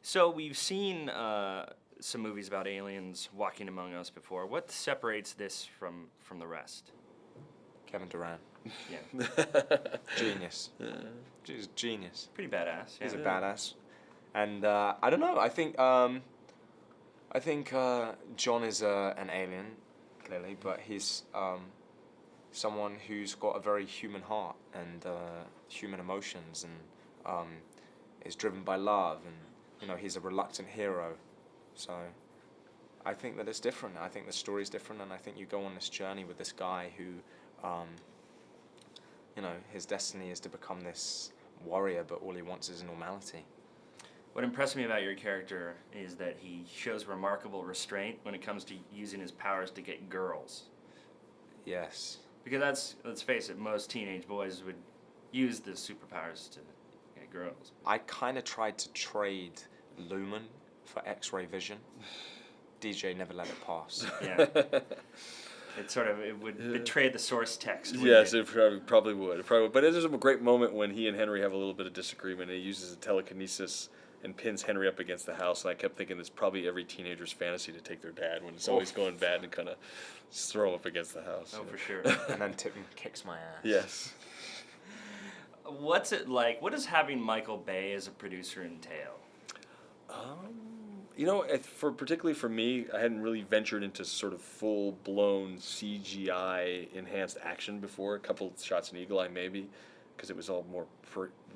So we've seen some movies about aliens walking among us before. What separates this from the rest? Kevin Durant. Yeah, Genius. He's a genius. pretty badass. Yeah. He's a badass. And I don't know. I think John is an alien, clearly, but he's someone who's got a very human heart and human emotions, and is driven by love, and he's a reluctant hero. So I think that it's different. I think the story's different, and I think you go on this journey with this guy who, his destiny is to become this warrior, but all he wants is normality. What impressed me about your character is that he shows remarkable restraint when it comes to using his powers to get girls. Yes. Because let's face it, most teenage boys would use the superpowers to get girls. I kind of tried to trade Lumen for X-ray vision. DJ never let it pass. Yeah. It would betray the source text. Yes, it probably would. But there's a great moment when he and Henry have a little bit of disagreement, and he uses a telekinesis and pins Henry up against the house. And I kept thinking it's probably every teenager's fantasy to take their dad when it's always going bad and kind of throw him up against the house. Oh, for sure. And then Tippin kicks my ass. Yes. What's it like? What does having Michael Bay as a producer entail? Particularly for me, I hadn't really ventured into sort of full-blown CGI enhanced action before. A couple of shots in Eagle Eye maybe, because it was all more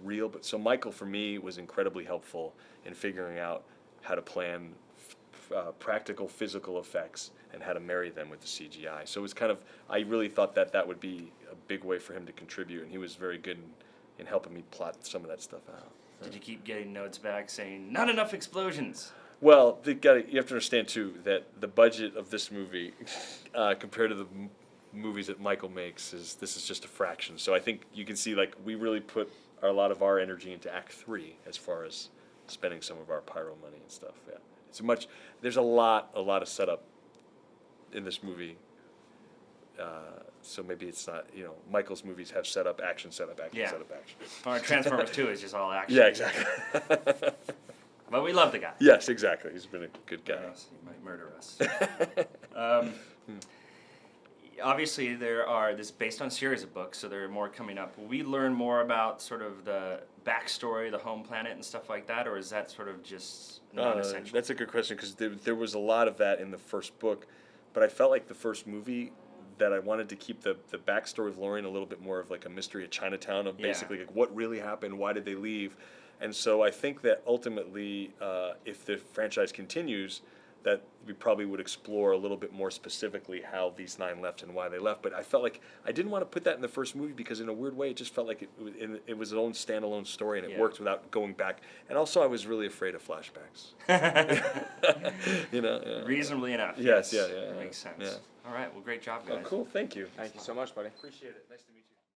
real. But so Michael for me was incredibly helpful in figuring out how to plan practical physical effects and how to marry them with the CGI. So it was I really thought that would be a big way for him to contribute, and he was very good in helping me plot some of that stuff out. Did you keep getting notes back saying, not enough explosions? Well, you have to understand, too, that the budget of this movie, compared to the movies that Michael makes, this is just a fraction. So I think you can see, we really put a lot of our energy into Act 3 as far as spending some of our pyro money and stuff, yeah. There's a lot of setup in this movie. So maybe it's not, Michael's movies have setup, action, setup, action, setup, action. Or Transformers 2 is just all action. Yeah, exactly. But we love the guy. Yes, exactly. He's been a good guy. He might murder us. Obviously, this is based on a series of books, so there are more coming up. Will we learn more about sort of the backstory, the home planet, and stuff like that, or is that sort of just non-essential? That's a good question, because there was a lot of that in the first book, but I felt like the first movie that I wanted to keep the backstory of Lorraine a little bit more of like a mystery of Chinatown, of basically like what really happened, why did they leave, and so I think that ultimately, if the franchise continues, that we probably would explore a little bit more specifically how these 9 left and why they left. But I felt like I didn't want to put that in the first movie because in a weird way it just felt like it was its own standalone story, and it worked without going back. And also I was really afraid of flashbacks. Reasonably enough. Yes, yeah. That makes sense. Yeah. All right, well, great job, guys. Oh, cool, thank you. Thank you so much, buddy. Appreciate it. Nice to meet you.